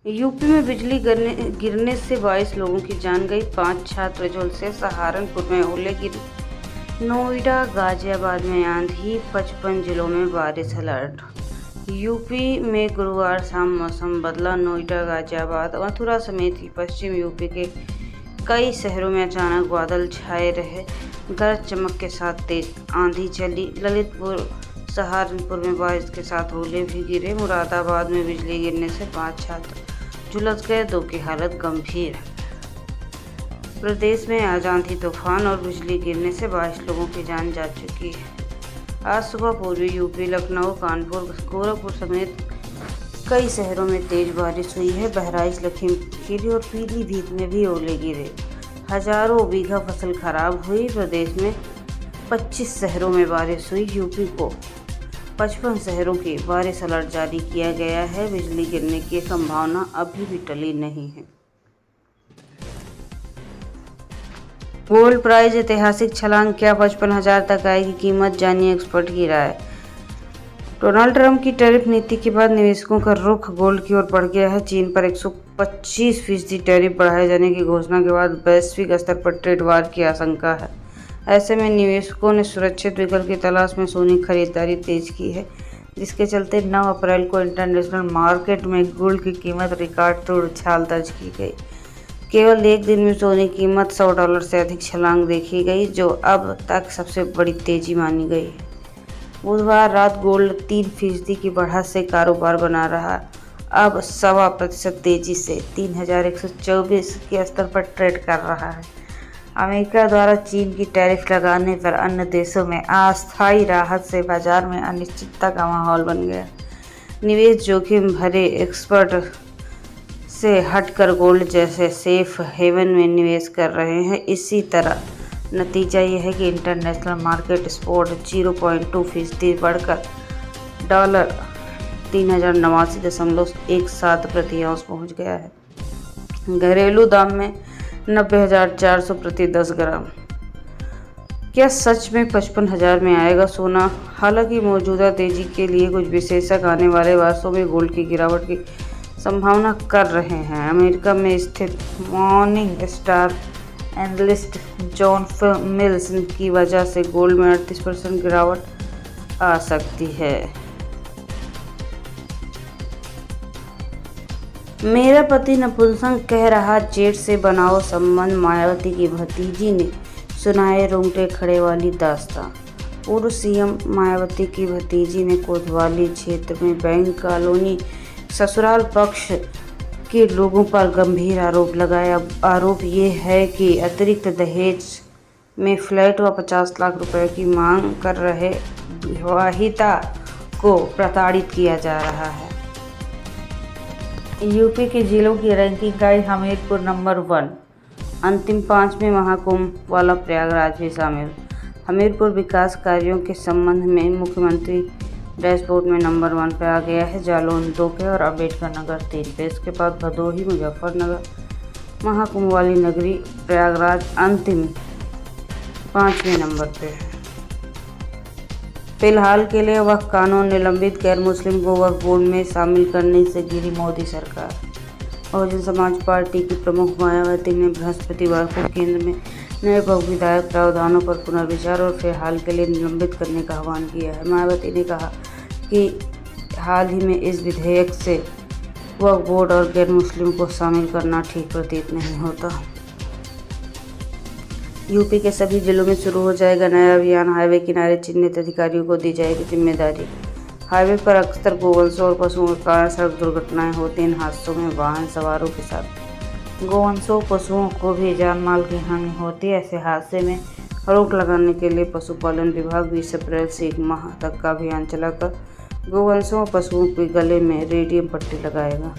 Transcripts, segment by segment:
UP में बिजली गिरने से 22 लोगों की जान गई, 5 छात्र झुलसे। सहारनपुर में ओले गिरे। नोएडा गाजियाबाद में आंधी, 55 जिलों में बारिश अलर्ट। यूपी में गुरुवार शाम मौसम बदला। नोएडा, गाजियाबाद, मथुरा समेत ही पश्चिम यूपी के कई शहरों में अचानक बादल छाए रहे। गरज चमक के साथ तेज आंधी चली। ललितपुर, सहारनपुर में बारिश के साथ ओले भी गिरे। मुरादाबाद में बिजली गिरने से 5 छात्र झुलस गए, 2 की हालत गंभीर। प्रदेश में आज आंधी तूफान और बिजली गिरने से 22 लोगों की जान जा चुकी है। आज सुबह पूर्वी यूपी, लखनऊ, कानपुर, गोरखपुर समेत कई शहरों में तेज बारिश हुई है। बहराइच, लखीमपुर और पीलीभीत में भी ओले गिरे। हजारों बीघा फसल खराब हुई। प्रदेश में 25 शहरों में बारिश हुई। यूपी को 55 शहरों की बारिश अलर्ट जारी किया गया है। बिजली गिरने की संभावना अभी भी टली नहीं है। गोल्ड प्राइस ऐतिहासिक छलांग, क्या 55,000 तक आएगी कीमत? जानिए एक्सपर्ट की राय। डोनाल्ड ट्रंप की टैरिफ नीति के बाद निवेशकों का रुख गोल्ड की ओर बढ़ गया है। चीन पर 125% टैरिफ बढ़ाए जाने की घोषणा के बाद वैश्विक स्तर पर ट्रेड वार की आशंका है। ऐसे में निवेशकों ने सुरक्षित विकल्प की तलाश में सोने की खरीदारी तेज की है, जिसके चलते 9 अप्रैल को इंटरनेशनल मार्केट में गोल्ड की कीमत रिकॉर्ड तोड़ उछाल दर्ज की गई। केवल एक दिन में सोने की कीमत $100 से अधिक छलांग देखी गई, जो अब तक सबसे बड़ी तेजी मानी गई है। बुधवार रात गोल्ड 3% की बढ़त से कारोबार बना रहा, अब 1.25% तेजी से 3,124 के स्तर पर ट्रेड कर रहा है। अमेरिका द्वारा चीन की टैरिफ लगाने पर अन्य देशों में अस्थायी राहत से बाजार में अनिश्चितता का माहौल बन गया। निवेश जोखिम भरे एक्सपर्ट से हटकर गोल्ड जैसे सेफ हेवन में निवेश कर रहे हैं। इसी तरह नतीजा यह है कि इंटरनेशनल मार्केट स्पॉट 0.2% बढ़कर $3,089.17 प्रति औंस पहुंच गया है। घरेलू दाम में 90,400 प्रति 10 ग्राम। क्या सच में 55,000 में आएगा सोना? हालांकि मौजूदा तेजी के लिए कुछ विशेषज्ञ आने वाले वर्षों में गोल्ड की गिरावट की संभावना कर रहे हैं। अमेरिका में स्थित morning star analyst John mills की वजह से गोल्ड में 38% गिरावट आ सकती है। मेरा पति नपुंसक कह रहा, जेठ से बनाओ संबंध। मायावती की भतीजी ने सुनाए रोंगटे खड़े वाली दास्तां। पूर्व सीएम मायावती की भतीजी ने कोतवाली क्षेत्र में बैंक कॉलोनी ससुराल पक्ष के लोगों पर गंभीर आरोप लगाया। आरोप ये है कि अतिरिक्त दहेज में फ्लैट व 50 लाख रुपए की मांग कर रहे विवाहिता को प्रताड़ित किया जा रहा है। यूपी के जिलों की रैंकिंग आई, हमीरपुर नंबर 1। अंतिम 5 में महाकुंभ वाला प्रयागराज भी शामिल। हमीरपुर विकास कार्यों के संबंध में मुख्यमंत्री डैशबोर्ड में नंबर 1 पर आ गया है। जालौन 2 पे और अम्बेडकर नगर 3 पे। इसके बाद भदोही, मुजफ्फरनगर, महाकुंभ वाली नगरी प्रयागराज अंतिम 5वें नंबर पे है। फिलहाल के लिए वक्फ कानून निलंबित, गैर मुस्लिम को वक्फ बोर्ड में शामिल करने से घिरी मोदी सरकार। बहुजन समाज पार्टी की प्रमुख मायावती ने बृहस्पतिवार को केंद्र में नए वक्फ विधायक प्रावधानों पर पुनर्विचार और फिलहाल के लिए निलंबित करने का आह्वान किया है। मायावती ने कहा कि हाल ही में इस विधेयक से वक्फ बोर्ड और गैर मुस्लिम को शामिल करना ठीक प्रतीत नहीं होता। यूपी के सभी जिलों में शुरू हो जाएगा नया अभियान। हाईवे किनारे चिन्हित अधिकारियों को दी जाएगी जिम्मेदारी। हाईवे पर अक्सर गोवंशों और पशुओं के कारण सड़क दुर्घटनाएं होती हैं। इन हादसों में वाहन सवारों के साथ गोवंशों पशुओं को भी जान माल की हानि होती है। ऐसे हादसे में रोक लगाने के लिए पशुपालन विभाग 20 अप्रैल से 1 माह तक का अभियान चलाकर गोवंशों और पशुओं के गले में रेडियम पट्टी लगाएगा।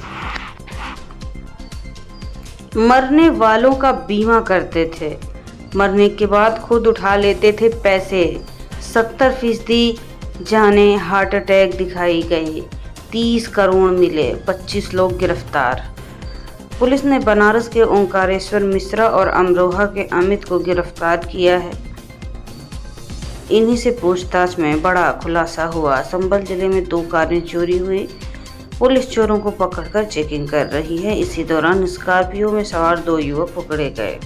मरने वालों का बीमा करते थे, मरने के बाद खुद उठा लेते थे पैसे। 70% जाने हार्ट अटैक दिखाई गई। 30 करोड़ मिले, 25 लोग गिरफ्तार। पुलिस ने बनारस के ओंकारेश्वर मिश्रा और अमरोहा के अमित को गिरफ्तार किया है। इन्हीं से पूछताछ में बड़ा खुलासा हुआ। संभल जिले में 2 कारें चोरी हुई। पुलिस चोरों को पकड़कर चेकिंग कर रही है। इसी दौरान स्कॉर्पियो में सवार 2 युवक पकड़े गए।